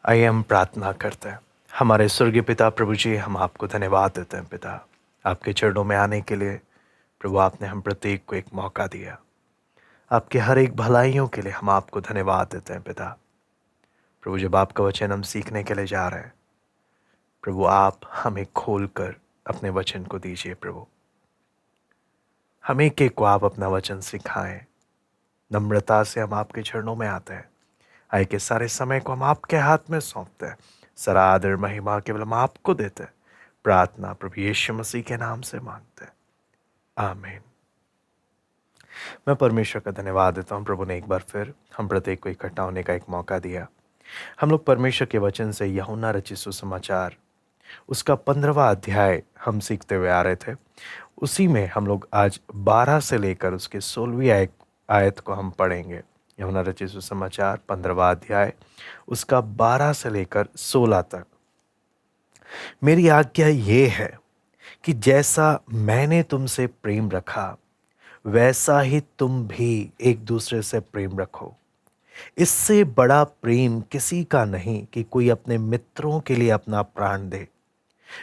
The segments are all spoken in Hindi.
आइए हम प्रार्थना करते हैं। हमारे स्वर्गीय पिता प्रभु जी, हम आपको धन्यवाद देते हैं पिता, आपके चरणों में आने के लिए। प्रभु, आपने हम प्रत्येक को एक मौका दिया। आपके हर एक भलाइयों के लिए हम आपको धन्यवाद देते हैं पिता। प्रभु, जब आपका वचन हम सीखने के लिए जा रहे हैं, प्रभु आप हमें खोल कर अपने वचन को दीजिए। प्रभु, हम एक को आप अपना वचन सिखाएं। नम्रता से हम आपके चरणों में आते हैं। आए के सारे समय को हम आपके हाथ में सौंपते हैं। सारा आदर महिमा केवल हम आपको देते हैं। प्रार्थना प्रभु यीशु मसीह के नाम से मांगते हैं, आमीन। मैं परमेश्वर का धन्यवाद देता हूँ। प्रभु ने एक बार फिर हम प्रत्येक को इकट्ठा होने का एक मौका दिया। हम लोग परमेश्वर के वचन से यूहन्ना रचित सुसमाचार उसका 15वां अध्याय हम सीखते हुए आ रहे थे। उसी में हम लोग आज 12 से लेकर उसके 16वीं आयत को हम पढ़ेंगे। यूहन्ना रचित सुसमाचार 15वां अध्याय उसका 12 से लेकर 16 तक। मेरी आज्ञा ये है कि जैसा मैंने तुमसे प्रेम रखा, वैसा ही तुम भी एक दूसरे से प्रेम रखो। इससे बड़ा प्रेम किसी का नहीं कि कोई अपने मित्रों के लिए अपना प्राण दे।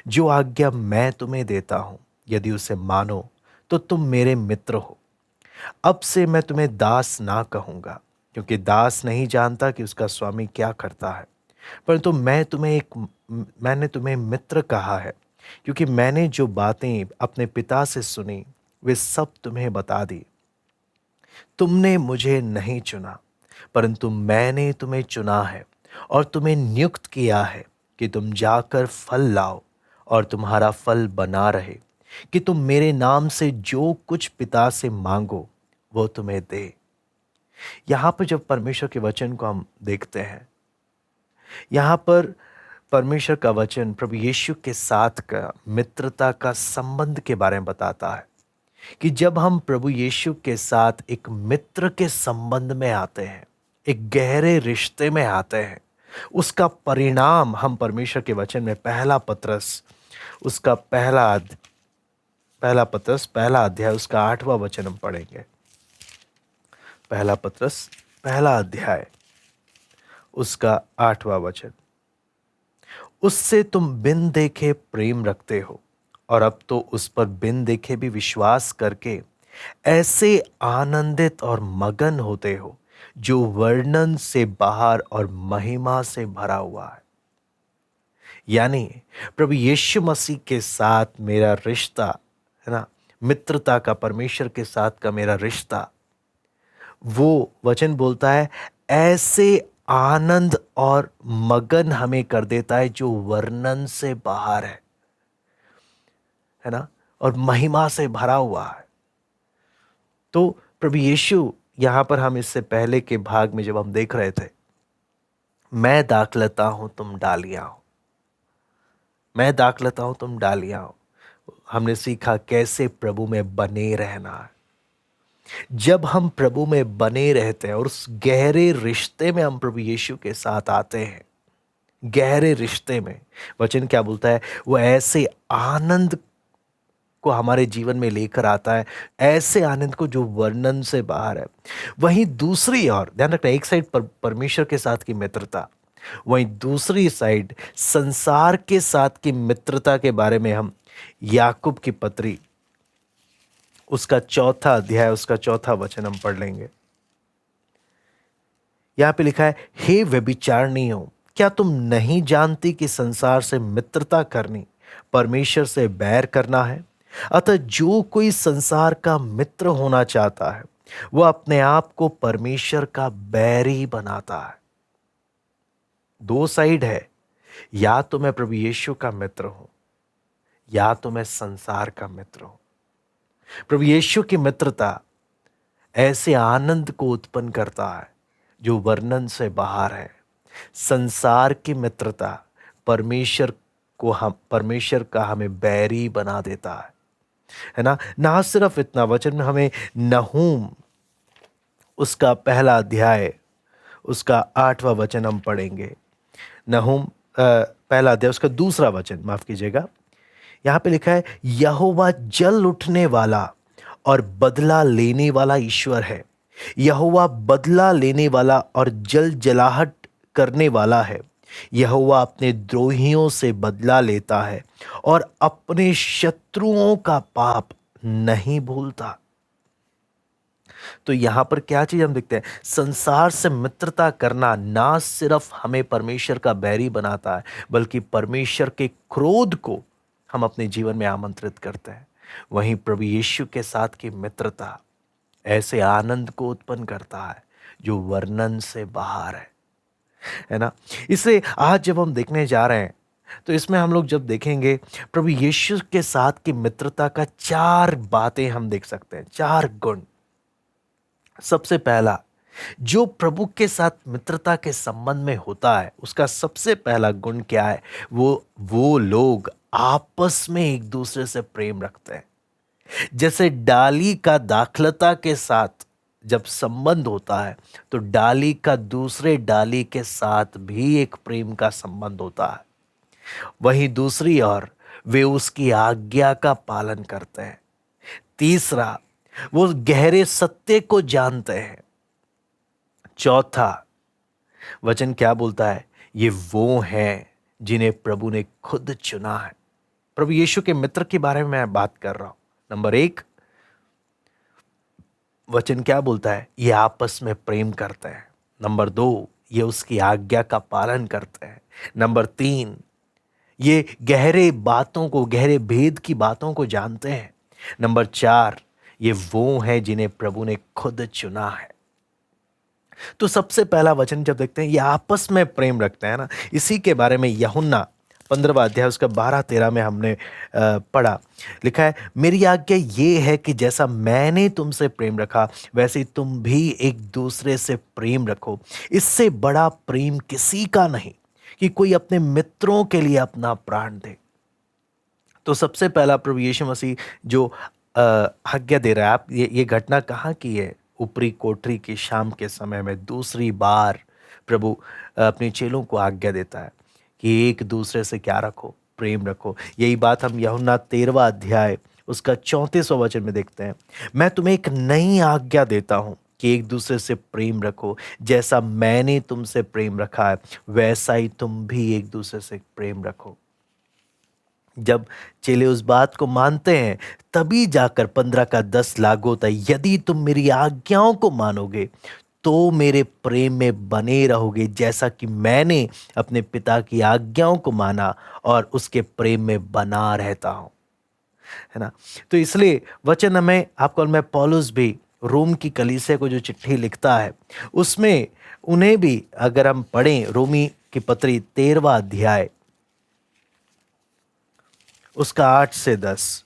जो आज्ञा मैं तुम्हें देता हूं, यदि उसे मानो तो तुम मेरे मित्र हो। अब से मैं तुम्हें दास ना कहूंगा, क्योंकि दास नहीं जानता कि उसका स्वामी क्या करता है, परंतु मैंने तुम्हें मित्र कहा है, क्योंकि मैंने जो बातें अपने पिता से सुनी वे सब तुम्हें बता दी। तुमने मुझे नहीं चुना, परंतु मैंने तुम्हें चुना है और तुम्हें नियुक्त किया है कि तुम जाकर फल लाओ और तुम्हारा फल बना रहे, कि तुम मेरे नाम से जो कुछ पिता से मांगो वो तुम्हें दे। यहां पर जब परमेश्वर के वचन को हम देखते हैं, यहां पर परमेश्वर का वचन प्रभु यीशु के साथ का मित्रता का संबंध के बारे में बताता है कि जब हम प्रभु यीशु के साथ एक मित्र के संबंध में आते हैं, एक गहरे रिश्ते में आते हैं, उसका परिणाम हम परमेश्वर के वचन में पहला पत्रस उसका पहला अध्याय उसका 8वां वचन हम पढ़ेंगे। पहला पत्रस पहला अध्याय उसका 8वां वचन। उससे तुम बिन देखे प्रेम रखते हो, और अब तो उस पर बिन देखे भी विश्वास करके ऐसे आनंदित और मगन होते हो जो वर्णन से बाहर और महिमा से भरा हुआ है। यानी प्रभु यीशु मसीह के साथ मेरा रिश्ता है ना, मित्रता का, परमेश्वर के साथ का मेरा रिश्ता, वो वचन बोलता है ऐसे आनंद और मगन हमें कर देता है जो वर्णन से बाहर है ना, और महिमा से भरा हुआ है। तो प्रभु यीशु यहां पर, हम इससे पहले के भाग में जब हम देख रहे थे, मैं दाखलता हूं तुम डालियां हो, मैं दाखलता हूं तुम डालियां हो। हमने सीखा कैसे प्रभु में बने रहना है। जब हम प्रभु में बने रहते हैं और उस गहरे रिश्ते में हम प्रभु यीशु के साथ आते हैं, गहरे रिश्ते में वचन क्या बोलता है, वो ऐसे आनंद को हमारे जीवन में लेकर आता है, ऐसे आनंद को जो वर्णन से बाहर है। वहीं दूसरी ओर ध्यान रखना, एक साइड पर परमेश्वर के साथ की मित्रता, वहीं दूसरी साइड संसार के साथ की मित्रता के बारे में हम याकूब की पत्री उसका 4था अध्याय उसका 4था वचन हम पढ़ लेंगे। यहां पे लिखा है, हे व्यभिचारिणियों, क्या तुम नहीं जानती कि संसार से मित्रता करनी परमेश्वर से बैर करना है? अतः जो कोई संसार का मित्र होना चाहता है, वह अपने आप को परमेश्वर का बैरी बनाता है। दो साइड है, या तो मैं प्रभु यीशु का मित्र हूं, या तो मैं संसार का मित्र हूं। प्रभु यीशु की मित्रता ऐसे आनंद को उत्पन्न करता है जो वर्णन से बाहर है। संसार की मित्रता परमेश्वर का हमें बैरी बना देता है ना। ना सिर्फ इतना, वचन में हमें नहूम उसका पहला अध्याय उसका 8वां वचन हम पढ़ेंगे। नहूम पहला अध्याय उसका दूसरा वचन, माफ कीजिएगा। यहां पे लिखा है, यहोवा जल उठने वाला और बदला लेने वाला ईश्वर है। यहोवा बदला लेने वाला और जल जलाहट करने वाला है। यहोवा अपने द्रोहियों से बदला लेता है और अपने शत्रुओं का पाप नहीं भूलता। तो यहां पर क्या चीज हम देखते हैं, संसार से मित्रता करना ना सिर्फ हमें परमेश्वर का बैरी बनाता है, बल्कि परमेश्वर के क्रोध को हम अपने जीवन में आमंत्रित करते हैं। वहीं प्रभु यीशु के साथ की मित्रता ऐसे आनंद को उत्पन्न करता है जो वर्णन से बाहर है ना। इसे आज जब हम देखने जा रहे हैं तो इसमें हम लोग जब देखेंगे प्रभु यीशु के साथ की मित्रता का 4 बातें हम देख सकते हैं, 4 गुण। सबसे पहला, जो प्रभु के साथ मित्रता के संबंध में होता है उसका सबसे पहला गुण क्या है, वो लोग आपस में एक दूसरे से प्रेम रखते हैं। जैसे डाली का दाखलता के साथ जब संबंध होता है तो डाली का दूसरे डाली के साथ भी एक प्रेम का संबंध होता है। वहीं दूसरी ओर वे उसकी आज्ञा का पालन करते हैं। तीसरा, वो गहरे सत्य को जानते हैं। चौथा, वचन क्या बोलता है, ये वो हैं जिन्हें प्रभु ने खुद चुना है। प्रभु यीशु के मित्र के बारे में मैं बात कर रहा हूं। नंबर 1, वचन क्या बोलता है, ये आपस में प्रेम करते हैं। नंबर 2, ये उसकी आज्ञा का पालन करते हैं। नंबर 3, ये गहरे भेद की बातों को जानते हैं। नंबर 4, ये वो हैं जिन्हें प्रभु ने खुद चुना है। तो सबसे पहला वचन जब देखते हैं, ये आपस में प्रेम रखते हैं ना, इसी के बारे में यूहन्ना 15वां अध्याय उसका 12-13 में हमने पढ़ा। लिखा है, मेरी आज्ञा ये है कि जैसा मैंने तुमसे प्रेम रखा वैसे ही तुम भी एक दूसरे से प्रेम रखो। इससे बड़ा प्रेम किसी का नहीं कि कोई अपने मित्रों के लिए अपना प्राण दे। तो सबसे पहला प्रभु यीशु मसीह जो आज्ञा दे रहा है, आप ये घटना कहाँ की है, ऊपरी कोठरी की शाम के समय में दूसरी बार प्रभु अपने चेलों को आज्ञा देता है कि एक दूसरे से क्या रखो, प्रेम रखो। यही बात हम यूहन्ना 13वां अध्याय उसका 34वां वचन में देखते हैं। मैं तुम्हें एक नई आज्ञा देता हूं कि एक दूसरे से प्रेम रखो, जैसा मैंने तुमसे प्रेम रखा है वैसा ही तुम भी एक दूसरे से प्रेम रखो। जब चेले उस बात को मानते हैं तभी जाकर 15 का 10 लागू होता है। यदि तुम मेरी आज्ञाओं को मानोगे तो मेरे प्रेम में बने रहोगे, जैसा कि मैंने अपने पिता की आज्ञाओं को माना और उसके प्रेम में बना रहता हूं, है ना। तो इसलिए वचन में आपको, मैं पौलुस भी रोम की कलीसिया को जो चिट्ठी लिखता है उसमें उन्हें भी अगर हम पढ़ें, रोमी की पत्री 13वां अध्याय उसका 8 से 10,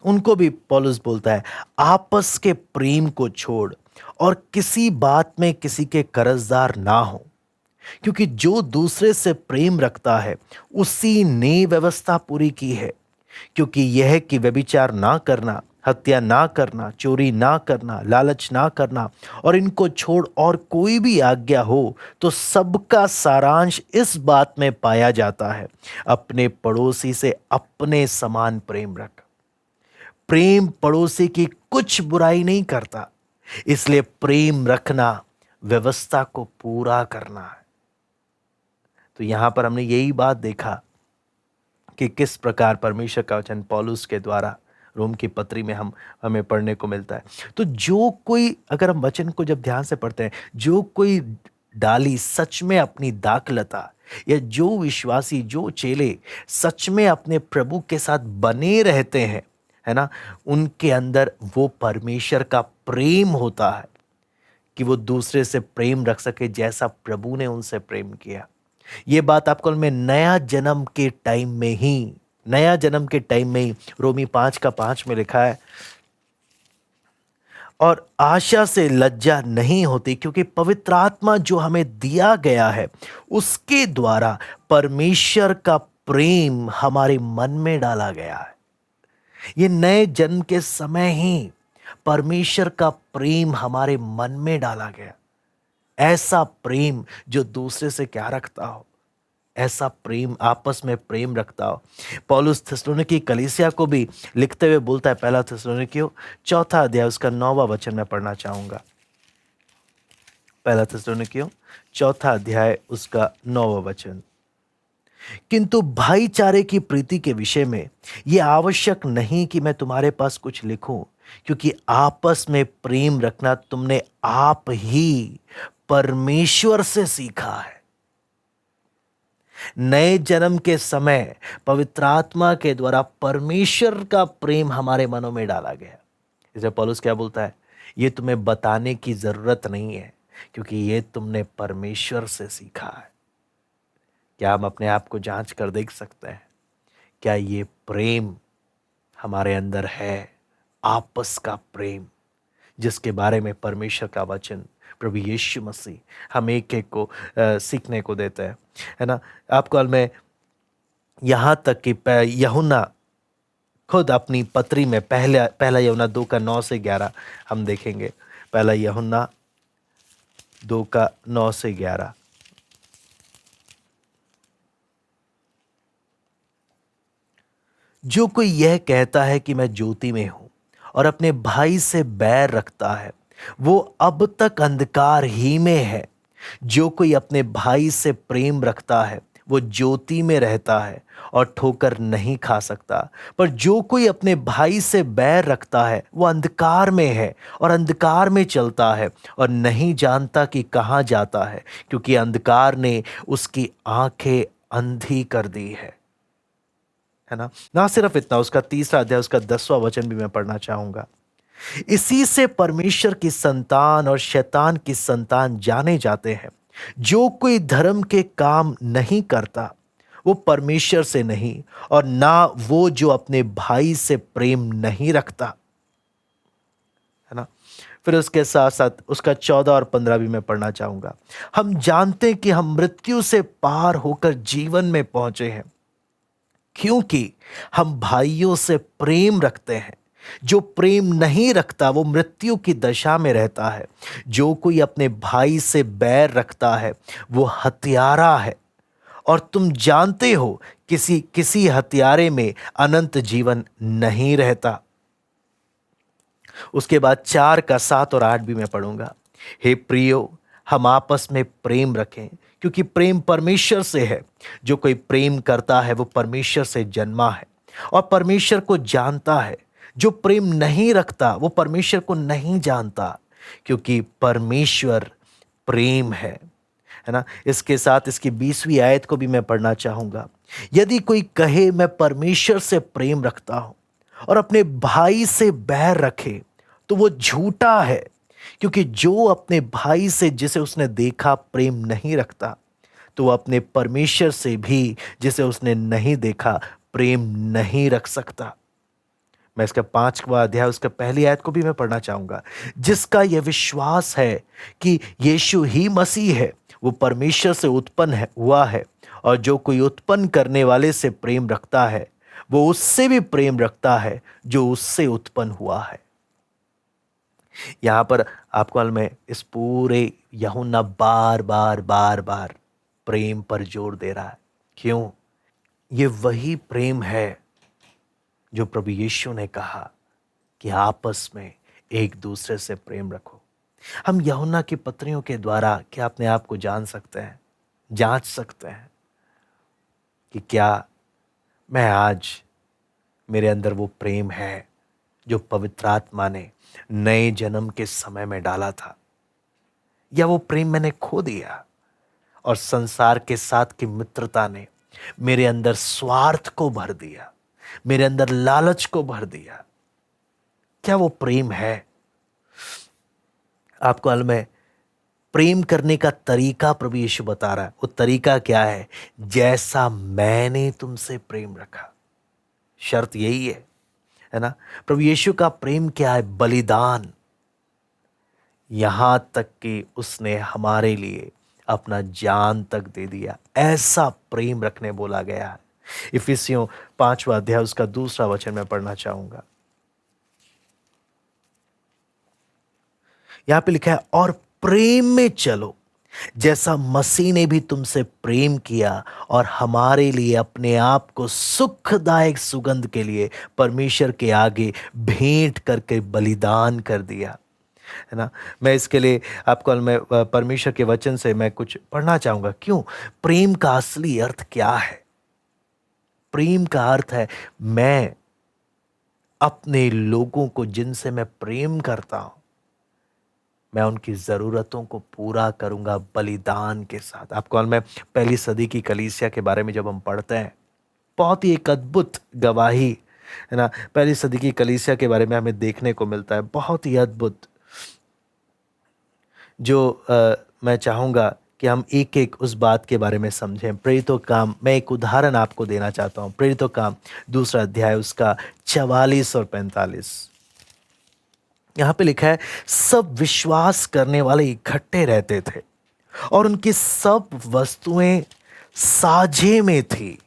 उनको भी पौलुस बोलता है, आपस के प्रेम को छोड़ और किसी बात में किसी के कर्जदार ना हो, क्योंकि जो दूसरे से प्रेम रखता है उसी ने व्यवस्था पूरी की है। क्योंकि यह कि व्यभिचार ना करना, हत्या ना करना, चोरी ना करना, लालच ना करना और इनको छोड़ और कोई भी आज्ञा हो तो सबका सारांश इस बात में पाया जाता है, अपने पड़ोसी से अपने समान प्रेम रख। प्रेम पड़ोसी की कुछ बुराई नहीं करता, इसलिए प्रेम रखना व्यवस्था को पूरा करना है। तो यहां पर हमने यही बात देखा कि किस प्रकार परमेश्वर का वचन पौलुस के द्वारा रोम की पत्री में हमें पढ़ने को मिलता है। तो जो कोई, अगर हम वचन को जब ध्यान से पढ़ते हैं, जो कोई डाली सच में अपनी दाखलता, या जो विश्वासी, जो चेले सच में अपने प्रभु के साथ बने रहते हैं, है ना, उनके अंदर वो परमेश्वर का प्रेम होता है कि वो दूसरे से प्रेम रख सके जैसा प्रभु ने उनसे प्रेम किया। ये बात आपको मैं नया जन्म के टाइम में ही रोमी 5:5 में लिखा है, और आशा से लज्जा नहीं होती क्योंकि पवित्र आत्मा जो हमें दिया गया है उसके द्वारा परमेश्वर का प्रेम हमारे मन में डाला गया है। ये नए जन्म के समय ही परमेश्वर का प्रेम हमारे मन में डाला गया, ऐसा प्रेम जो दूसरे से क्या रखता हो, ऐसा प्रेम आपस में प्रेम रखता हो। पौलुस थिस्सलुनीकी कलीसिया को भी लिखते हुए बोलता है, पहला थिस्सलुनीकियों 4 अध्याय उसका 9वां वचन मैं पढ़ना चाहूंगा। पहला थिस्सलुनीकियों चौथा अध्याय उसका 9वां वचन। किंतु भाईचारे की प्रीति के विषय में यह आवश्यक नहीं कि मैं तुम्हारे पास कुछ लिखूं, क्योंकि आपस में प्रेम रखना तुमने आप ही परमेश्वर से सीखा है। नए जन्म के समय पवित्र आत्मा के द्वारा परमेश्वर का प्रेम हमारे मनों में डाला गया। इसे पौलुस क्या बोलता है? ये तुम्हें बताने की जरूरत नहीं है, क्योंकि ये तुमने परमेश्वर से सीखा है। क्या हम अपने आप को जांच कर देख सकते हैं? क्या ये प्रेम हमारे अंदर है? आपस का प्रेम जिसके बारे में परमेश्वर का वचन प्रभु यीशु मसीह हम एक एक को सीखने को देते हैं, है ना। आपको मैं यहाँ तक कि यूहन्ना खुद अपनी पत्री में पहला यूहन्ना 2 का 9 से 11 हम देखेंगे। पहला यूहन्ना 2 का 9 से 11। जो कोई यह कहता है कि मैं ज्योति में हूं और अपने भाई से बैर रखता है, वो अब तक अंधकार ही में है। जो कोई अपने भाई से प्रेम रखता है वो ज्योति में रहता है और ठोकर नहीं खा सकता। पर जो कोई अपने भाई से बैर रखता है वो अंधकार में है और अंधकार में चलता है और नहीं जानता कि कहाँ जाता है, क्योंकि अंधकार ने उसकी आंखें अंधी कर दी है ना। ना सिर्फ इतना, उसका तीसरा अध्याय उसका 10वां वचन भी मैं पढ़ना चाहूंगा। इसी से परमेश्वर की संतान और शैतान की संतान जाने जाते हैं। जो कोई धर्म के काम नहीं करता वो परमेश्वर से नहीं, और ना वो जो अपने भाई से प्रेम नहीं रखता, है ना। फिर उसके साथ साथ उसका 14 और 15 भी मैं पढ़ना चाहूंगा। हम जानते हैं कि हम मृत्यु से पार होकर जीवन में पहुंचे हैं, क्योंकि हम भाइयों से प्रेम रखते हैं। जो प्रेम नहीं रखता वो मृत्यु की दशा में रहता है। जो कोई अपने भाई से बैर रखता है वो हत्यारा है, और तुम जानते हो किसी हत्यारे में अनंत जीवन नहीं रहता। उसके बाद 4 का 7 और 8 भी मैं पढ़ूंगा। हे प्रियो, हम आपस में प्रेम रखें, क्योंकि प्रेम परमेश्वर से है। जो कोई प्रेम करता है वो परमेश्वर से जन्मा है और परमेश्वर को जानता है। जो प्रेम नहीं रखता वो परमेश्वर को नहीं जानता, क्योंकि परमेश्वर प्रेम है ना। इसके साथ इसकी 20वीं आयत को भी मैं पढ़ना चाहूंगा। यदि कोई कहे मैं परमेश्वर से प्रेम रखता हूं और अपने भाई से बैर रखे, तो वो झूठा है, क्योंकि जो अपने भाई से जिसे उसने देखा प्रेम नहीं रखता, तो वो अपने परमेश्वर से भी जिसे उसने नहीं देखा प्रेम नहीं रख सकता। मैं इसका 5वां अध्याय उसका पहली आयत को भी मैं पढ़ना चाहूंगा। जिसका यह विश्वास है कि यीशु ही मसीह है, वो परमेश्वर से उत्पन्न हुआ है, और जो कोई उत्पन्न करने वाले से प्रेम रखता है वो उससे भी प्रेम रखता है जो उससे उत्पन्न हुआ है। यहां पर आपको मैं इस पूरे यूहन्ना बार बार बार बार प्रेम पर जोर दे रहा है। क्यों? ये वही प्रेम है जो प्रभु यीशु ने कहा कि आपस में एक दूसरे से प्रेम रखो। हम यूहन्ना की पत्रियों के द्वारा क्या अपने आप को जान सकते हैं, जांच सकते हैं कि क्या मैं आज मेरे अंदर वो प्रेम है जो पवित्र आत्मा ने नए जन्म के समय में डाला था, या वो प्रेम मैंने खो दिया और संसार के साथ की मित्रता ने मेरे अंदर स्वार्थ को भर दिया, मेरे अंदर लालच को भर दिया। क्या वो प्रेम है? आपको मैं प्रेम करने का तरीका प्रभु यीशु बता रहा है। वो तरीका क्या है? जैसा मैंने तुमसे प्रेम रखा। शर्त यही है ना। प्रभु यीशु का प्रेम क्या है? बलिदान। यहां तक कि उसने हमारे लिए अपना जान तक दे दिया। ऐसा प्रेम रखने बोला गया है। इफिसियों 5वां अध्याय उसका 2रा वचन मैं पढ़ना चाहूंगा। यहां पे लिखा है, और प्रेम में चलो जैसा मसीह ने भी तुमसे प्रेम किया और हमारे लिए अपने आप को सुखदायक सुगंध के लिए परमेश्वर के आगे भेंट करके बलिदान कर दिया। है ना। मैं इसके लिए आपको मैं परमेश्वर के वचन से मैं कुछ पढ़ना चाहूंगा। क्यों? प्रेम का असली अर्थ क्या है? प्रेम का अर्थ है मैं अपने लोगों को जिनसे मैं प्रेम करता हूं, मैं उनकी जरूरतों को पूरा करूंगा बलिदान के साथ। आपको मैं पहली सदी की कलीसिया के बारे में जब हम पढ़ते हैं, बहुत ही एक अद्भुत गवाही, है ना, पहली सदी की कलीसिया के बारे में हमें देखने को मिलता है। बहुत ही अद्भुत, जो मैं चाहूंगा कि हम एक एक उस बात के बारे में समझें। प्रेरितों काम, मैं एक उदाहरण आपको देना चाहता हूं। प्रेरितों काम 2 अध्याय उसका 44 और 45, यहां पे लिखा है, सब विश्वास करने वाले इकट्ठे रहते थे और उनकी सब वस्तुएं साझे में थी।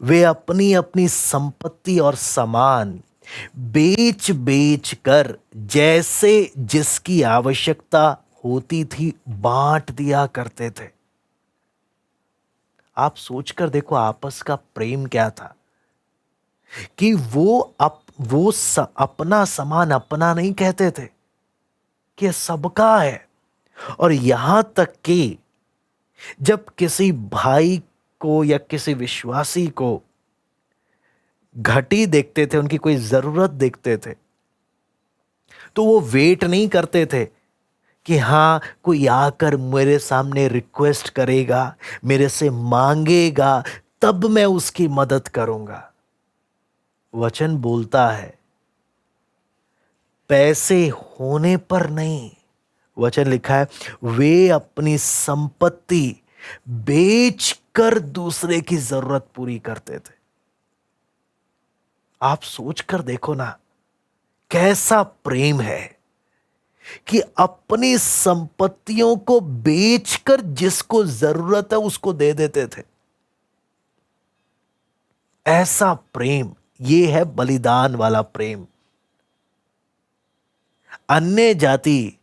वे अपनी अपनी संपत्ति और सामान बेच बेच कर जैसे जिसकी आवश्यकता होती थी बांट दिया करते थे। आप सोचकर देखो आपस का प्रेम क्या था, कि अपना सामान अपना नहीं कहते थे, कि सबका है। और यहां तक कि जब किसी भाई को या किसी विश्वासी को घटी देखते थे, उनकी कोई जरूरत देखते थे, तो वो वेट नहीं करते थे कि हां कोई आकर मेरे सामने रिक्वेस्ट करेगा, मेरे से मांगेगा, तब मैं उसकी मदद करूंगा। वचन बोलता है पैसे होने पर नहीं, वचन लिखा है वे अपनी संपत्ति बेचकर दूसरे की जरूरत पूरी करते थे। आप सोचकर देखो ना, कैसा प्रेम है कि अपनी संपत्तियों को बेचकर जिसको जरूरत है उसको दे देते थे। ऐसा प्रेम, ये है बलिदान वाला प्रेम। अन्य जाति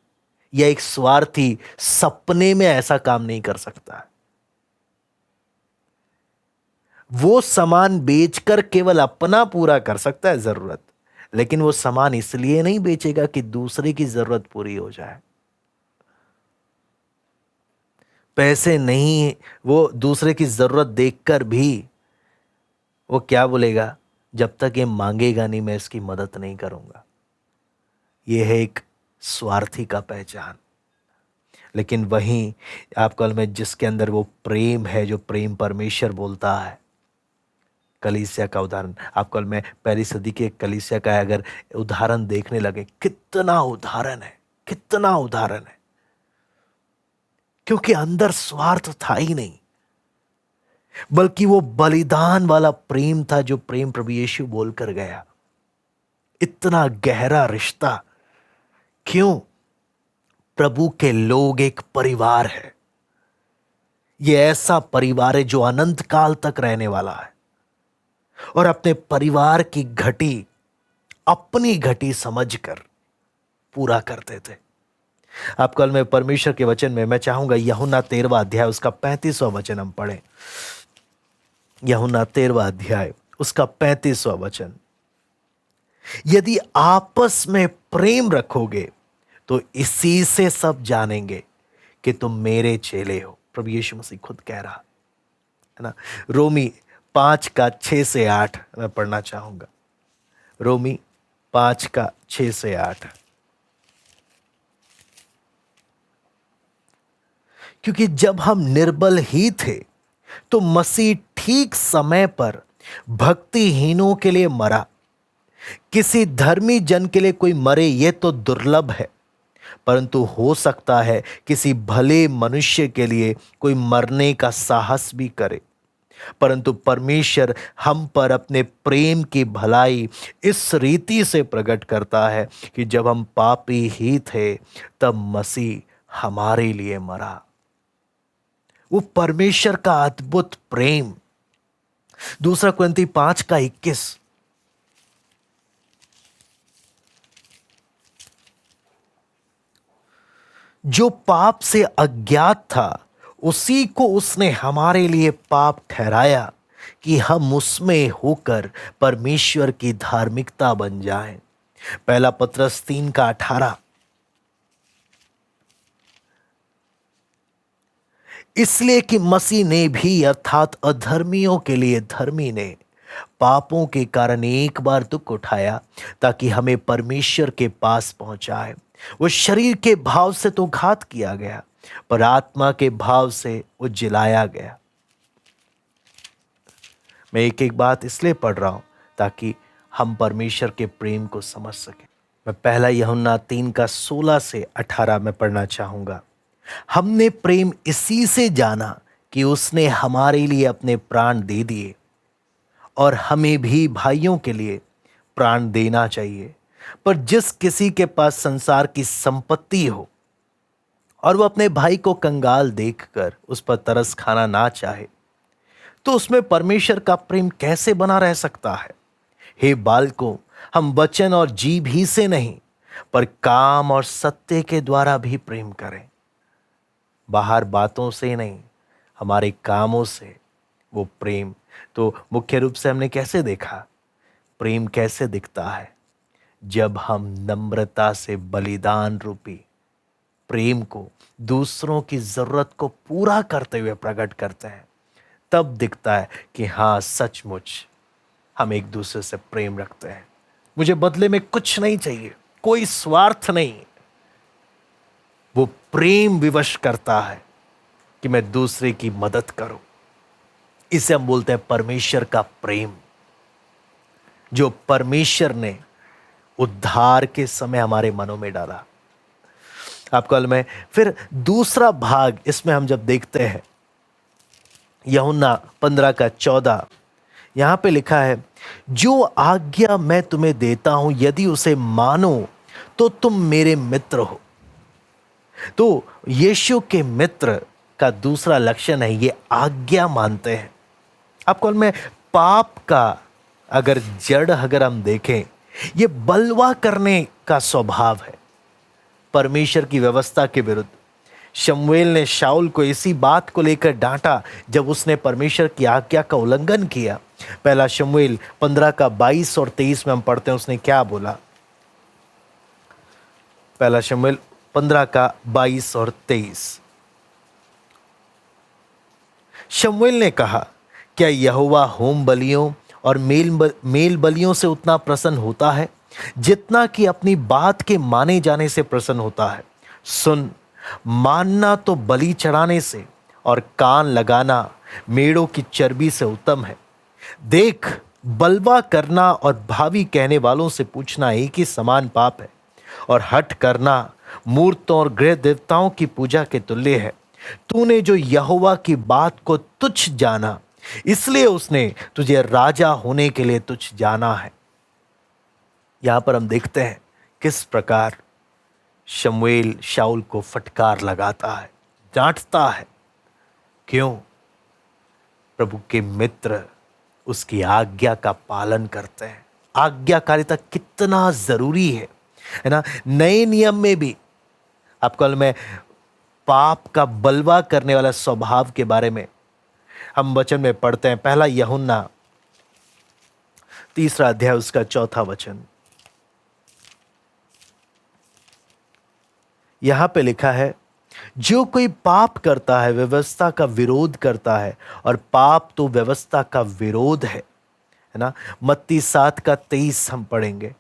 या एक स्वार्थी सपने में ऐसा काम नहीं कर सकता। वो सामान बेचकर केवल अपना पूरा कर सकता है जरूरत, लेकिन वो सामान इसलिए नहीं बेचेगा कि दूसरे की जरूरत पूरी हो जाए। पैसे नहीं, वो दूसरे की जरूरत देखकर भी वो क्या बोलेगा, जब तक ये मांगेगा नहीं मैं इसकी मदद नहीं करूंगा। ये है एक स्वार्थी का पहचान। लेकिन वहीं आपको में जिसके अंदर वो प्रेम है, जो प्रेम परमेश्वर बोलता है, कलीसिया का उदाहरण आपको में पहली सदी के कलीसिया का अगर उदाहरण देखने लगे, कितना उदाहरण है, कितना उदाहरण है। क्योंकि अंदर स्वार्थ था ही नहीं, बल्कि वो बलिदान वाला प्रेम था, जो प्रेम प्रभु यीशु बोलकर गया। इतना गहरा रिश्ता। क्यों? प्रभु के लोग एक परिवार है। ये ऐसा परिवार है जो अनंत काल तक रहने वाला है, और अपने परिवार की घटी अपनी घटी समझकर पूरा करते थे। आप कल में परमेश्वर के वचन में मैं चाहूंगा यूहन्ना 13 अध्याय उसका 35वां वचन हम पढ़ें। यूहन्ना 13 अध्याय उसका 35वां वचन, यदि आपस में प्रेम रखोगे तो इसी से सब जानेंगे कि तुम मेरे चेले हो। प्रभु यीशु मसीह खुद कह रहा है ना। रोमी 5:6-8 मैं पढ़ना चाहूंगा। रोमी 5:6-8, क्योंकि जब हम निर्बल ही थे तो मसीह ठीक समय पर भक्तिहीनों के लिए मरा। किसी धर्मी जन के लिए कोई मरे यह तो दुर्लभ है, परंतु हो सकता है किसी भले मनुष्य के लिए कोई मरने का साहस भी करे। परंतु परमेश्वर हम पर अपने प्रेम की भलाई इस रीति से प्रकट करता है कि जब हम पापी ही थे तब मसीह हमारे लिए मरा। वो परमेश्वर का अद्भुत प्रेम। 2 कुरिन्थी 5:21, जो पाप से अज्ञात था उसी को उसने हमारे लिए पाप ठहराया कि हम उसमें होकर परमेश्वर की धार्मिकता बन जाएं। पहला पत्रस 3:18, इसलिए कि मसीह ने भी अर्थात अधर्मियों के लिए धर्मी ने पापों के कारण एक बार दुख उठाया ताकि हमें परमेश्वर के पास पहुंचाए। वो शरीर के भाव से तो घात किया गया, पर आत्मा के भाव से वो जिलाया गया। मैं एक एक बात इसलिए पढ़ रहा हूं ताकि हम परमेश्वर के प्रेम को समझ सकें। मैं पहला यूहन्ना 3 का 16 से 18 में पढ़ना चाहूंगा। हमने प्रेम इसी से जाना कि उसने हमारे लिए अपने प्राण दे दिए, और हमें भी भाइयों के लिए प्राण देना चाहिए। पर जिस किसी के पास संसार की संपत्ति हो और वो अपने भाई को कंगाल देखकर उस पर तरस खाना ना चाहे, तो उसमें परमेश्वर का प्रेम कैसे बना रह सकता है? हे बालकों, हम वचन और जीभ ही से नहीं, पर काम और सत्य के द्वारा भी प्रेम करें। बाहर बातों से नहीं, हमारे कामों से वो प्रेम। तो मुख्य रूप से हमने कैसे देखा प्रेम कैसे दिखता है? जब हम नम्रता से बलिदान रूपी प्रेम को दूसरों की जरूरत को पूरा करते हुए प्रकट करते हैं, तब दिखता है कि हाँ, सचमुच हम एक दूसरे से प्रेम रखते हैं। मुझे बदले में कुछ नहीं चाहिए, कोई स्वार्थ नहीं। वो प्रेम विवश करता है कि मैं दूसरे की मदद करूं। इसे हम बोलते हैं परमेश्वर का प्रेम, जो परमेश्वर ने उद्धार के समय हमारे मनों में डाला। आपको मालूम है, फिर दूसरा भाग इसमें हम जब देखते हैं, यूहन्ना 15 का 14, यहां पे लिखा है, जो आज्ञा मैं तुम्हें देता हूं यदि उसे मानो तो तुम मेरे मित्र हो। तो यीशु के मित्र का दूसरा लक्षण है, ये आज्ञा मानते हैं। आपको मालूम है, पाप का अगर जड़ अगर हम देखें, ये बलवा करने का स्वभाव है परमेश्वर की व्यवस्था के विरुद्ध। शमूएल ने शाऊल को इसी बात को लेकर डांटा जब उसने परमेश्वर की आज्ञा का उल्लंघन किया। पहला शमूएल 15 का 22 और 23 में हम पढ़ते हैं, उसने क्या बोला। पहला शमूएल 15 का 22 और 23। शमूएल ने कहा, क्या यहोवा होम बलियों और मेल बलियों से उतना प्रसन्न होता है जितना कि अपनी बात के माने जाने से प्रसन्न होता है? सुन, मानना तो बलि चढ़ाने से और कान लगाना मेढ़ों की चर्बी से उत्तम है। देख, बलवा करना और भावी कहने वालों से पूछना एक ही समान पाप है, और हठ करना मूर्तों और गृह देवताओं की पूजा के तुल्य है। तूने जो यहोवा की बात को तुच्छ जाना, इसलिए उसने तुझे राजा होने के लिए तुच्छ जाना है। यहां पर हम देखते हैं किस प्रकार शमूएल शाऊल को फटकार लगाता है, डांटता है। क्यों? प्रभु के मित्र उसकी आज्ञा का पालन करते हैं। आज्ञाकारिता कितना जरूरी है ना। नए नियम में भी आपको मालूम है, पाप का बलवा करने वाला स्वभाव के बारे में हम वचन में पढ़ते हैं। पहला यूहन्ना 3 अध्याय उसका 4 वचन, यहां पे लिखा है, जो कोई पाप करता है व्यवस्था का विरोध करता है, और पाप तो व्यवस्था का विरोध है ना। मत्ती 7 का 23 हम पढ़ेंगे।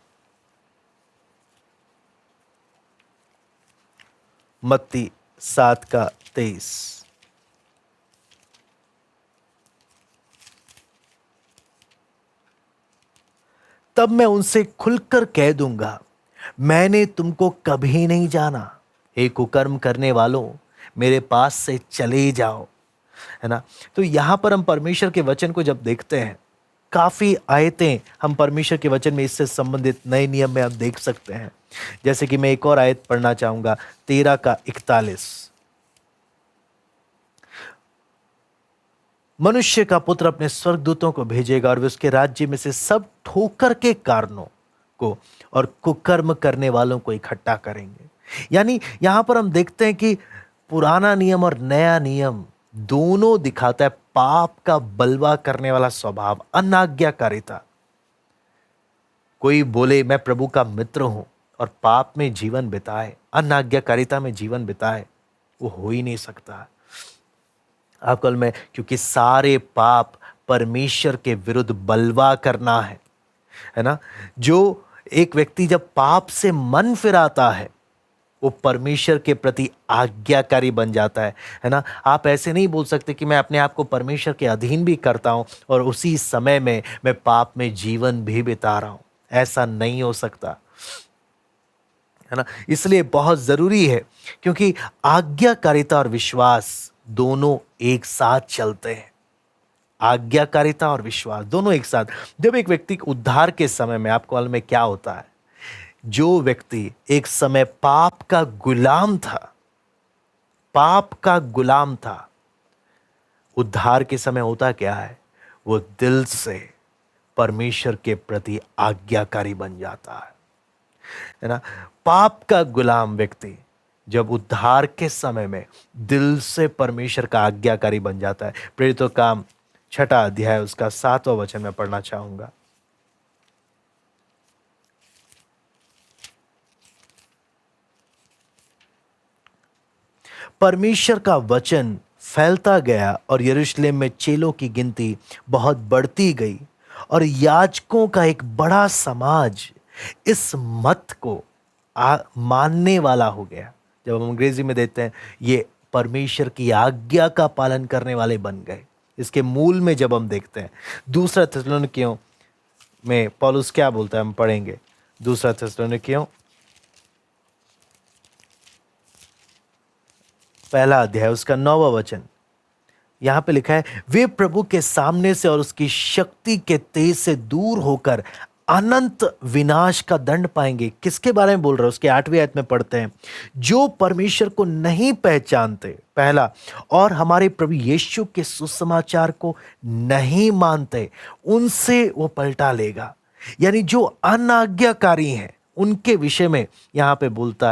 मत्ती 7 का 23। तब मैं उनसे खुलकर कह दूंगा, मैंने तुमको कभी नहीं जाना। हे कुकर्म करने वालों, मेरे पास से चले जाओ, है ना। तो यहां पर हम परमेश्वर के वचन को जब देखते हैं, काफी आयतें हम परमेश्वर के वचन में इससे संबंधित नए नियम में हम देख सकते हैं। जैसे कि मैं एक और आयत पढ़ना चाहूंगा, 13 का 41। मनुष्य का पुत्र अपने स्वर्गदूतों को भेजेगा और वे उसके राज्य में से सब ठोकर के कारणों को और कुकर्म करने वालों को इकट्ठा करेंगे। यानी यहां पर हम देखते हैं कि पुराना नियम और नया नियम दोनों दिखाता है पाप का बलवा करने वाला स्वभाव, अनाज्ञाकारिता। कोई बोले मैं प्रभु का मित्र हूं और पाप में जीवन बिताए, अनाज्ञाकारिता में जीवन बिताए, वो हो ही नहीं सकता। आपको मालूम है, क्योंकि सारे पाप परमेश्वर के विरुद्ध बलवा करना है ना। जो एक व्यक्ति जब पाप से मन फिराता है, वो परमेश्वर के प्रति आज्ञाकारी बन जाता है ना। आप ऐसे नहीं बोल सकते कि मैं अपने आप को परमेश्वर के अधीन भी करता हूं और उसी समय में मैं पाप में जीवन भी बिता रहा हूं। ऐसा नहीं हो सकता, है ना। इसलिए बहुत जरूरी है, क्योंकि आज्ञाकारिता और विश्वास दोनों एक साथ चलते हैं। आज्ञाकारिता और विश्वास दोनों एक साथ। जब एक व्यक्ति उद्धार के समय में, आपको मालूम है क्या होता है, जो व्यक्ति एक समय पाप का गुलाम था, पाप का गुलाम था, उद्धार के समय होता क्या है, वो दिल से परमेश्वर के प्रति आज्ञाकारी बन जाता है ना। पाप का गुलाम व्यक्ति जब उद्धार के समय में दिल से परमेश्वर का आज्ञाकारी बन जाता है। प्रेरितों का काम 6 अध्याय उसका 7वां वचन मैं पढ़ना चाहूंगा। परमेश्वर का वचन फैलता गया और यरूशलेम में चेलों की गिनती बहुत बढ़ती गई और याजकों का एक बड़ा समाज इस मत को मानने वाला हो गया। जब हम अंग्रेजी में देते हैं, ये परमेश्वर की आज्ञा का पालन करने वाले बन गए। इसके मूल में जब हम देखते हैं, दूसरा थिस्सलुनीकियों में पौलुस क्या बोलता है, हम पढ़ेंगे। दूसरा थिस्सलुनीकियों 1 अध्याय उसका 9वां वचन, यहां पे लिखा है, वे प्रभु के सामने से और उसकी शक्ति के तेज से दूर होकर अनंत विनाश का दंड पाएंगे। किसके बारे में बोल रहा है, उसके 8वें आयत में पढ़ते हैं, जो परमेश्वर को नहीं पहचानते, पहला, और हमारे प्रभु यीशु के सुसमाचार को नहीं मानते, उनसे वो पलटा लेगा। यानी जो अनाज्ञाकारी हैं उनके विषय में यहां पे बोलता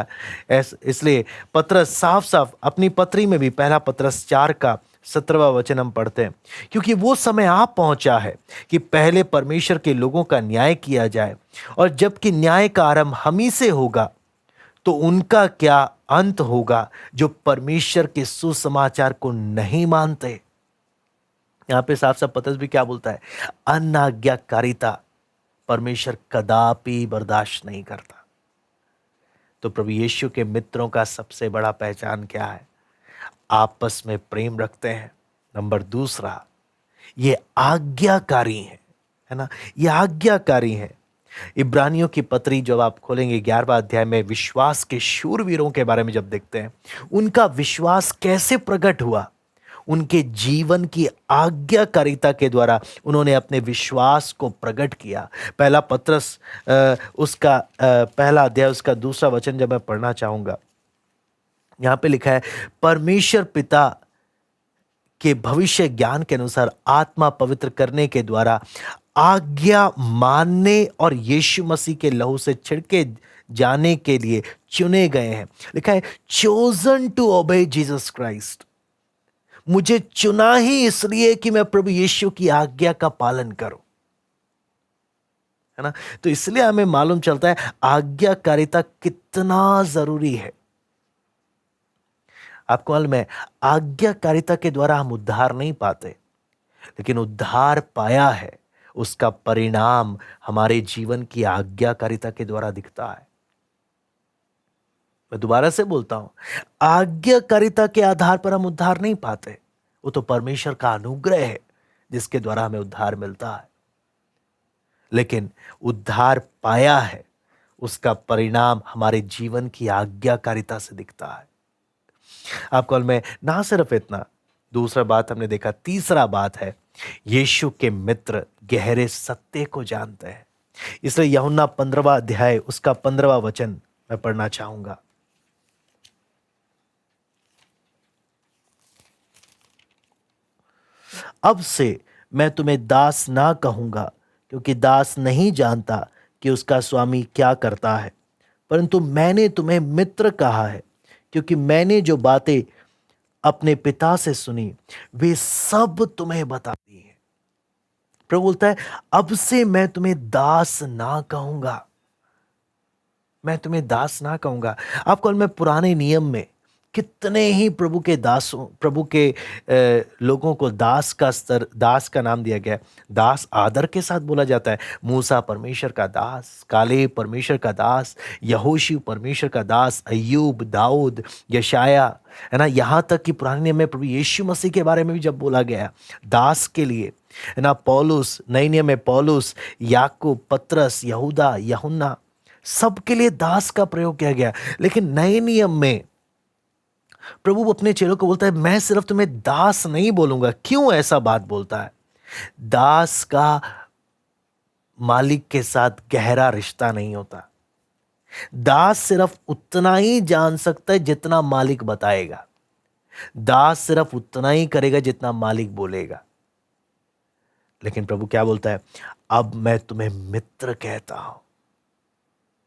है। इसलिए पतरस साफ साफ अपनी पत्री में भी, पहला पतरस 4 का 17वां वचन हम पढ़ते हैं, क्योंकि वो समय आ पहुंचा है कि पहले परमेश्वर के लोगों का न्याय किया जाए, और जबकि न्याय का आरंभ हम ही से होगा तो उनका क्या अंत होगा जो परमेश्वर के सुसमाचार को नहीं मानते। यहां पे साफ साफ पतरस भी क्या बोलता है, अनाज्ञाकारिता परमेश्वर कदापि बर्दाश्त नहीं करता। तो प्रभु यीशु के मित्रों का सबसे बड़ा पहचान क्या है, आपस में प्रेम रखते हैं। नंबर दूसरा, ये आज्ञाकारी है ना, ये आज्ञाकारी है। इब्रानियों की पत्री जब आप खोलेंगे 11वां अध्याय में, विश्वास के शूरवीरों के बारे में जब देखते हैं, उनका विश्वास कैसे प्रकट हुआ, उनके जीवन की आज्ञाकारिता के द्वारा उन्होंने अपने विश्वास को प्रकट किया। पहला पतरस उसका 1 अध्याय उसका 2 वचन जब मैं पढ़ना चाहूंगा, यहां पे लिखा है, परमेश्वर पिता के भविष्य ज्ञान के अनुसार आत्मा पवित्र करने के द्वारा आज्ञा मानने और यीशु मसीह के लहू से छिड़के जाने के लिए चुने गए हैं। लिखा है, chosen to obey Jesus Christ. मुझे चुना ही इसलिए कि मैं प्रभु यीशु की आज्ञा का पालन करूं, है ना। तो इसलिए हमें मालूम चलता है आज्ञाकारिता कितना जरूरी है। आपको मालूम है, आज्ञाकारिता के द्वारा हम उद्धार नहीं पाते, लेकिन उद्धार पाया है उसका परिणाम हमारे जीवन की आज्ञाकारिता के द्वारा दिखता है। मैं दोबारा से बोलता हूं, आज्ञाकारिता के आधार पर हम उद्धार नहीं पाते, वो तो परमेश्वर का अनुग्रह है जिसके द्वारा हमें उद्धार मिलता है। लेकिन उद्धार पाया है उसका परिणाम हमारे जीवन की आज्ञाकारिता से दिखता है। आपको में ना सिर्फ इतना, दूसरा बात हमने देखा, तीसरा बात है, यीशु के मित्र गहरे सत्य को जानते हैं। इसलिए यूहन्ना 15वां अध्याय उसका 15वां वचन मैं पढ़ना चाहूंगा। अब से मैं तुम्हें दास ना कहूंगा, क्योंकि दास नहीं जानता कि उसका स्वामी क्या करता है, परंतु मैंने तुम्हें मित्र कहा है, क्योंकि मैंने जो बातें अपने पिता से सुनी वे सब तुम्हें बता दी हैं। प्रभु बोलता है, अब से मैं तुम्हें दास ना कहूंगा, मैं तुम्हें दास ना कहूंगा। आपको मैं पुराने नियम में कितने ही प्रभु के लोगों को दास का नाम दिया गया है। दास आदर के साथ बोला जाता है। मूसा परमेश्वर का दास, कालेब परमेश्वर का दास, यहोशू परमेश्वर का दास, अय्यूब, दाऊद, यशाया, है ना। यहाँ तक कि पुराने नियम में प्रभु यीशु मसीह के बारे में भी जब बोला गया दास के लिए, है ना। पौलुस, नए नियम में पौलुस, याकूब, पतरस, यहूदा, यूहन्ना, सबके लिए दास का प्रयोग किया गया। लेकिन नए नियम में प्रभु अपने चेलों को बोलता है, मैं सिर्फ तुम्हें दास नहीं बोलूंगा। क्यों ऐसा बात बोलता है? दास का मालिक के साथ गहरा रिश्ता नहीं होता। दास सिर्फ उतना ही जान सकता है जितना मालिक बताएगा। दास सिर्फ उतना ही करेगा जितना मालिक बोलेगा। लेकिन प्रभु क्या बोलता है? अब मैं तुम्हें मित्र कहता हूं।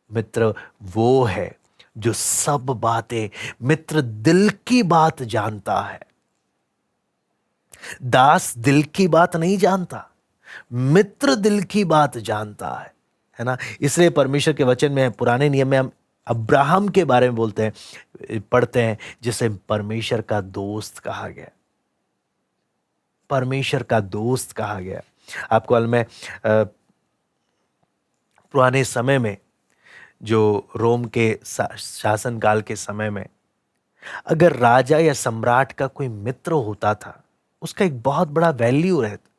मित्र वो है जो सब बातें, मित्र दिल की बात जानता है। दास दिल की बात नहीं जानता, मित्र दिल की बात जानता है ना। इसलिए परमेश्वर के वचन में, पुराने नियम में हम अब्राहम के बारे में बोलते हैं, पढ़ते हैं, जिसे परमेश्वर का दोस्त कहा गया। परमेश्वर का दोस्त कहा गया। आपको मालूम है, पुराने समय में, जो रोम के शासन काल के समय में, अगर राजा या सम्राट का कोई मित्र होता था, उसका एक बहुत बड़ा वैल्यू रहता।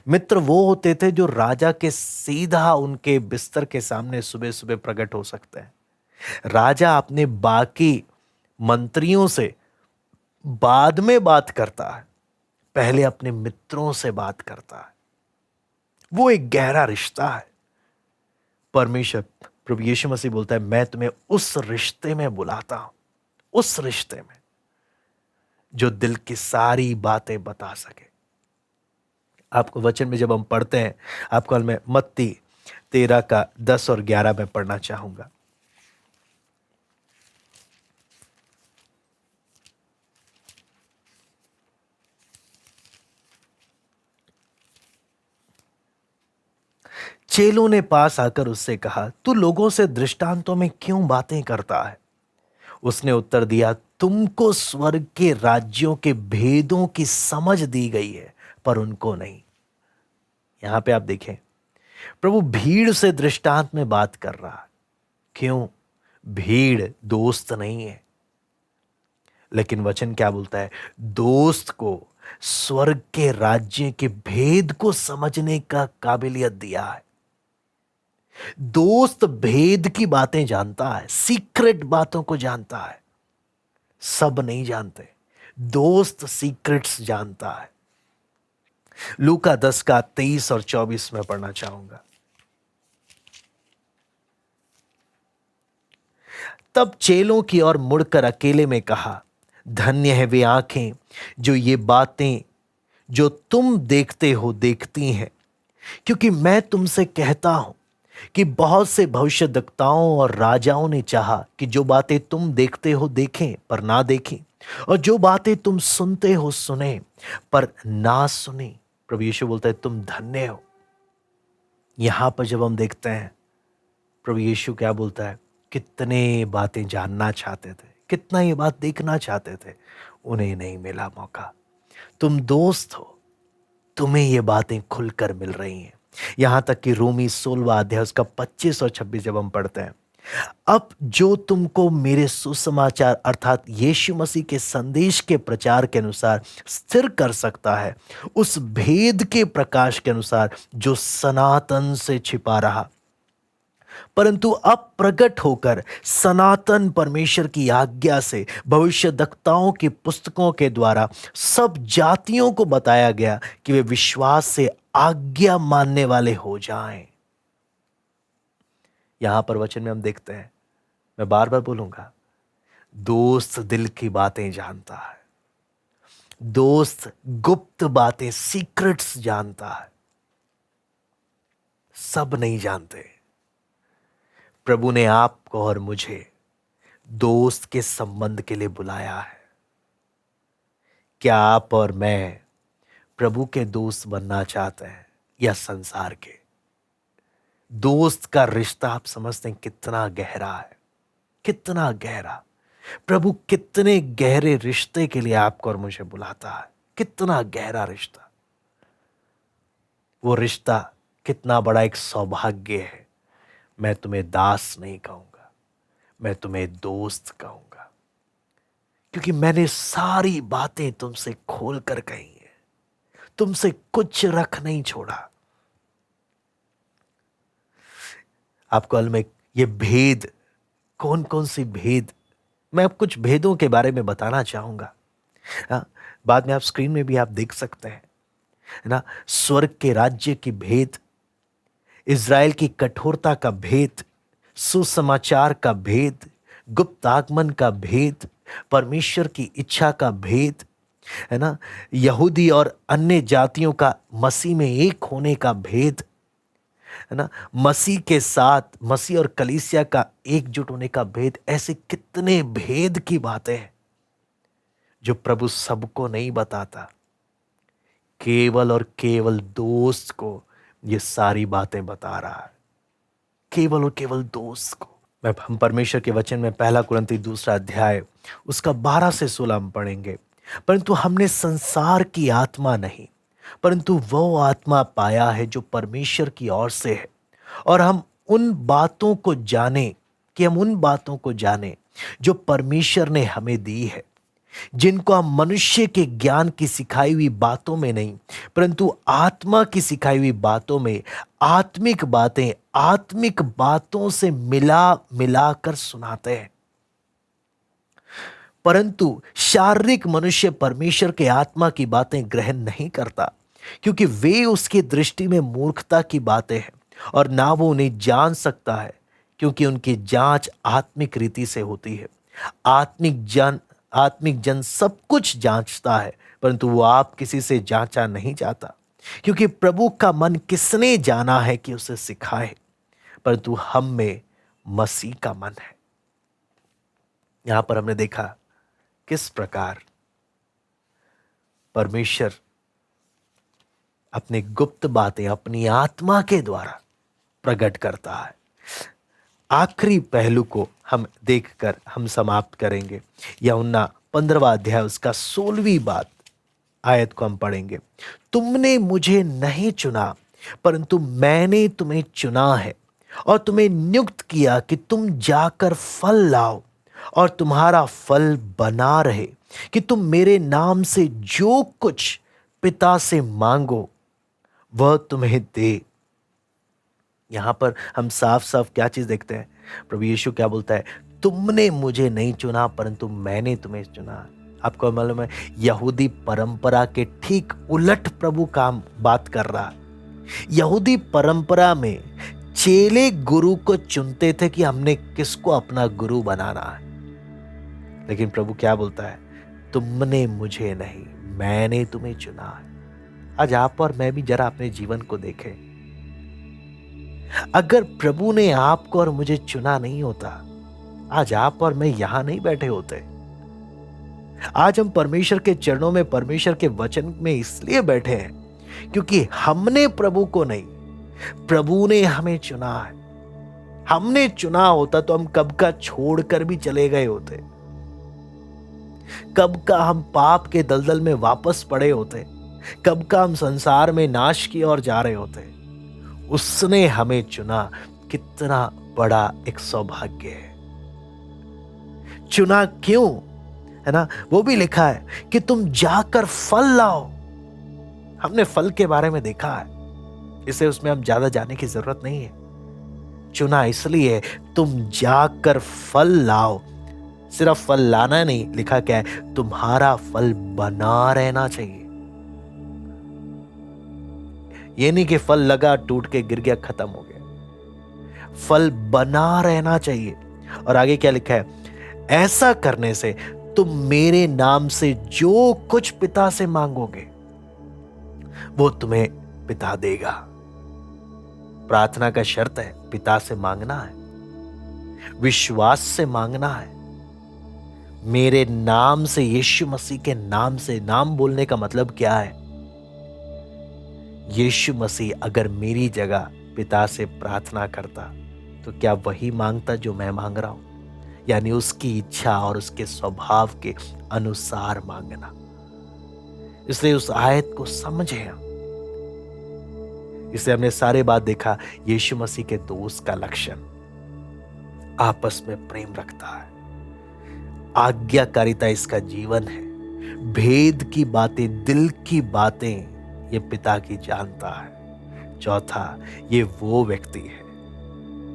मित्र वो होते थे जो राजा के सीधा उनके बिस्तर के सामने सुबह सुबह प्रकट हो सकते हैं। राजा अपने बाकी मंत्रियों से बाद में बात करता है, पहले अपने मित्रों से बात करता है। वो एक गहरा रिश्ता है। परमेश्वर, प्रभु यीशु मसीह बोलता है, मैं तुम्हें उस रिश्ते में बुलाता हूं, उस रिश्ते में जो दिल की सारी बातें बता सके। आपको वचन में जब हम पढ़ते हैं, आपको मैं मत्ती 13 का 10 और 11 में पढ़ना चाहूंगा। चेलों ने पास आकर उससे कहा, तू लोगों से दृष्टांतों में क्यों बातें करता है? उसने उत्तर दिया, तुमको स्वर्ग के राज्यों के भेदों की समझ दी गई है, पर उनको नहीं। यहां पे आप देखें, प्रभु भीड़ से दृष्टांत में बात कर रहा है। क्यों? भीड़ दोस्त नहीं है। लेकिन वचन क्या बोलता है? दोस्त को स्वर्ग के राज्य के भेद को समझने का काबिलियत दिया है। दोस्त भेद की बातें जानता है, सीक्रेट बातों को जानता है। सब नहीं जानते, दोस्त सीक्रेट्स जानता है। लूका 10 का 23 और 24 में पढ़ना चाहूंगा। तब चेलों की ओर मुड़कर अकेले में कहा, धन्य है वे आंखें जो ये बातें जो तुम देखते हो देखती हैं, क्योंकि मैं तुमसे कहता हूं कि बहुत से भविष्यद्वक्ताओं और राजाओं ने चाहा कि जो बातें तुम देखते हो देखें पर ना देखें, और जो बातें तुम सुनते हो सुने पर ना सुने। प्रभु यीशु बोलता है, तुम धन्य हो। यहां पर जब हम देखते हैं, प्रभु यीशु क्या बोलता है? कितने बातें जानना चाहते थे, कितना ये बात देखना चाहते थे, उन्हें नहीं मिला मौका। तुम दोस्त हो, तुम्हें ये बातें खुलकर मिल रही हैं। यहां तक कि रोमी 16 अध्याय उसका 25 और 26 जब हम पढ़ते हैं, अब जो तुमको मेरे सुसमाचार अर्थात यीशु मसीह के संदेश के प्रचार के अनुसार स्थिर कर सकता है, उस भेद के प्रकाश के अनुसार जो सनातन से छिपा रहा, परंतु अब प्रकट होकर सनातन परमेश्वर की आज्ञा से भविष्यद्वक्ताओं की पुस्तकों के द्वारा सब जातियों को बताया गया कि वे विश्वास से आज्ञा मानने वाले हो जाएं। यहां पर वचन में हम देखते हैं, मैं बार बार बोलूंगा, दोस्त दिल की बातें जानता है। दोस्त गुप्त बातें, सीक्रेट्स जानता है। सब नहीं जानते। प्रभु ने आपको और मुझे दोस्त के संबंध के लिए बुलाया है। क्या आप और मैं प्रभु के दोस्त बनना चाहते हैं या संसार के? दोस्त का रिश्ता आप समझते हैं कितना गहरा है, कितना गहरा। प्रभु कितने गहरे रिश्ते के लिए आपको और मुझे बुलाता है, कितना गहरा रिश्ता। वो रिश्ता कितना बड़ा एक सौभाग्य है। मैं तुम्हें दास नहीं कहूंगा, मैं तुम्हें दोस्त कहूंगा, क्योंकि मैंने सारी बातें तुमसे खोल कर कही है, तुमसे कुछ रख नहीं छोड़ा। आपको में ये भेद, कौन कौन सी भेद, मैं अब कुछ भेदों के बारे में बताना चाहूंगा। बाद में आप स्क्रीन में भी आप देख सकते हैं, है ना। स्वर्ग के राज्य की भेद, इज़राइल की कठोरता का भेद, सुसमाचार का भेद, गुप्त आगमन का भेद, परमेश्वर की इच्छा का भेद, है ना। यहूदी और अन्य जातियों का मसीह में एक होने का भेद, है ना। मसीह के साथ मसीह और कलीसिया का एकजुट होने का भेद। ऐसे कितने भेद की बातें हैं जो प्रभु सबको नहीं बताता, केवल और केवल दोस्त को ये सारी बातें बता रहा है, केवल और केवल दोस्त को। हम परमेश्वर के वचन में 1 कुरिन्थी 2 अध्याय उसका 12 से 16 हम पढ़ेंगे। परंतु हमने संसार की आत्मा नहीं, परंतु वो आत्मा पाया है जो परमेश्वर की ओर से है, और हम उन बातों को जाने जो परमेश्वर ने हमें दी है, जिनको हम मनुष्य के ज्ञान की सिखाई हुई बातों में नहीं, परंतु आत्मा की सिखाई हुई बातों में आत्मिक बातों से मिलाकर सुनाते हैं। परंतु शारीरिक मनुष्य परमेश्वर के आत्मा की बातें ग्रहण नहीं करता, क्योंकि वे उसकी दृष्टि में मूर्खता की बातें हैं, और ना वो उन्हें जान सकता है, क्योंकि उनकी जांच आत्मिक रीति से होती है। आत्मिक जन सब कुछ जांचता है, परंतु वो आप किसी से जांचा नहीं जाता, क्योंकि प्रभु का मन किसने जाना है कि उसे सिखाए, परंतु हम में मसीह का मन है। यहां पर हमने देखा किस प्रकार परमेश्वर अपनी गुप्त बातें अपनी आत्मा के द्वारा प्रकट करता है। आखिरी पहलू को हम देखकर हम समाप्त करेंगे। यूहन्ना 15वां अध्याय उसका 16वीं आयत को हम पढ़ेंगे। तुमने मुझे नहीं चुना, परंतु मैंने तुम्हें चुना है और तुम्हें नियुक्त किया कि तुम जाकर फल लाओ और तुम्हारा फल बना रहे, कि तुम मेरे नाम से जो कुछ पिता से मांगो वह तुम्हें दे। यहां पर हम साफ साफ क्या चीज देखते हैं? प्रभु यीशु क्या बोलता है? तुमने मुझे नहीं चुना, परंतु मैंने तुम्हें चुना। आपको मालूम है, यहूदी परंपरा के ठीक उलट प्रभु काम बात कर रहा है। यहूदी परंपरा में चेले गुरु को चुनते थे कि हमने किसको अपना गुरु बनाना है, लेकिन प्रभु क्या बोलता है? तुमने मुझे नहीं, मैंने तुम्हें चुना है। आज आप और मैं भी जरा अपने जीवन को देखें। अगर प्रभु ने आपको और मुझे चुना नहीं होता, आज आप और मैं यहां नहीं बैठे होते। आज हम परमेश्वर के चरणों में, परमेश्वर के वचन में इसलिए बैठे हैं क्योंकि हमने प्रभु को नहीं, प्रभु ने हमें चुना है। हमने चुना होता तो हम कब का छोड़कर भी चले गए होते, कब का हम पाप के दलदल में वापस पड़े होते, कब का हम संसार में नाश की ओर जा रहे होते। उसने हमें चुना, कितना बड़ा एक सौभाग्य है। चुना क्यों है ना, वो भी लिखा है कि तुम जाकर फल लाओ। हमने फल के बारे में देखा है, इसे उसमें हम ज्यादा जाने की जरूरत नहीं है। चुना इसलिए तुम जाकर फल लाओ। सिर्फ फल लाना नहीं, लिखा क्या है? तुम्हारा फल बना रहना चाहिए। ये नहीं कि फल लगा, टूट के गिर गया, खत्म हो गया। फल बना रहना चाहिए। और आगे क्या लिखा है? ऐसा करने से तुम मेरे नाम से जो कुछ पिता से मांगोगे वो तुम्हें पिता देगा। प्रार्थना का शर्त है, पिता से मांगना है, विश्वास से मांगना है। मेरे नाम से, यीशु मसीह के नाम से, नाम बोलने का मतलब क्या है? यीशु मसीह अगर मेरी जगह पिता से प्रार्थना करता तो क्या वही मांगता जो मैं मांग रहा हूं? यानी उसकी इच्छा और उसके स्वभाव के अनुसार मांगना। इसलिए उस आयत को समझे हम। इसलिए हमने सारे बात देखा, यीशु मसीह के दोस्त का लक्षण आपस में प्रेम रखता है, आज्ञाकारिता इसका जीवन है, भेद की बातें, दिल की बातें ये पिता की जानता है। चौथा, ये वो व्यक्ति है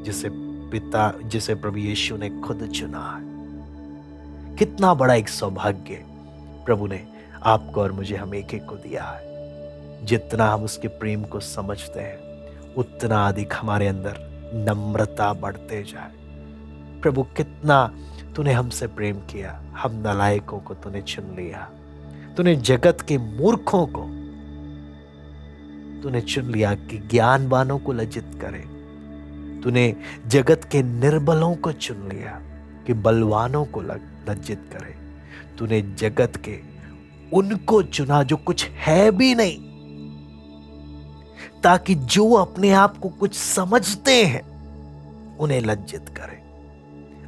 जिसे प्रभु यीशु ने खुद चुना है। कितना बड़ा एक सौभाग्य प्रभु ने आपको और मुझे, हम एक एक को दिया है। जितना हम उसके प्रेम को समझते हैं उतना अधिक हमारे अंदर नम्रता बढ़ते जाए। प्रभु कितना तूने हमसे प्रेम किया, हम नालायकों को तूने चुन लिया, तूने जगत के मूर्खों को तूने चुन लिया कि ज्ञानवानों को लज्जित करे, तूने जगत के निर्बलों को चुन लिया कि बलवानों को लज्जित करे, तूने जगत के उनको चुना जो कुछ है भी नहीं, ताकि जो अपने आप को कुछ समझते हैं उन्हें लज्जित करे।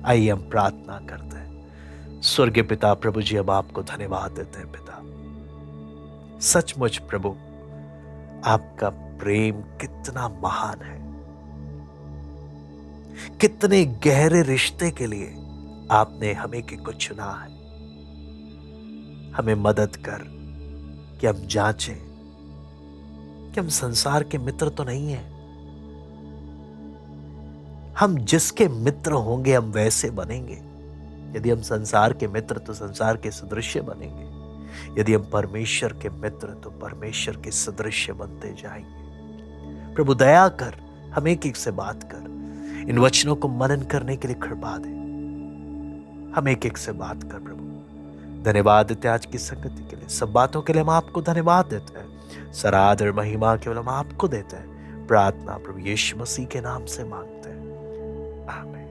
आइए हम प्रार्थना करते हैं। स्वर्गीय पिता प्रभु जी, हम आपको धन्यवाद देते हैं पिता। सचमुच प्रभु, आपका प्रेम कितना महान है, कितने गहरे रिश्ते के लिए आपने हमें को चुना है। हमें मदद कर कि हम जांचें कि हम संसार के मित्र तो नहीं हैं। हम जिसके मित्र होंगे हम वैसे बनेंगे। यदि हम संसार के मित्र तो संसार के सदृश्य बनेंगे, यदि हम परमेश्वर के मित्र तो परमेश्वर के सदृश्य बनते जाएंगे। प्रभु दया कर, हम एक एक से बात कर, इन वचनों को मनन करने के लिए कृपा दे। हम एक एक से बात कर प्रभु। धन्यवाद देते आज की संगति के लिए, सब बातों के लिए हम आपको धन्यवाद देते हैं। सरादर महिमा केवल हम आपको देते हैं। प्रार्थना प्रभु यीशु मसीह के नाम से मांगते हैं, आमीन।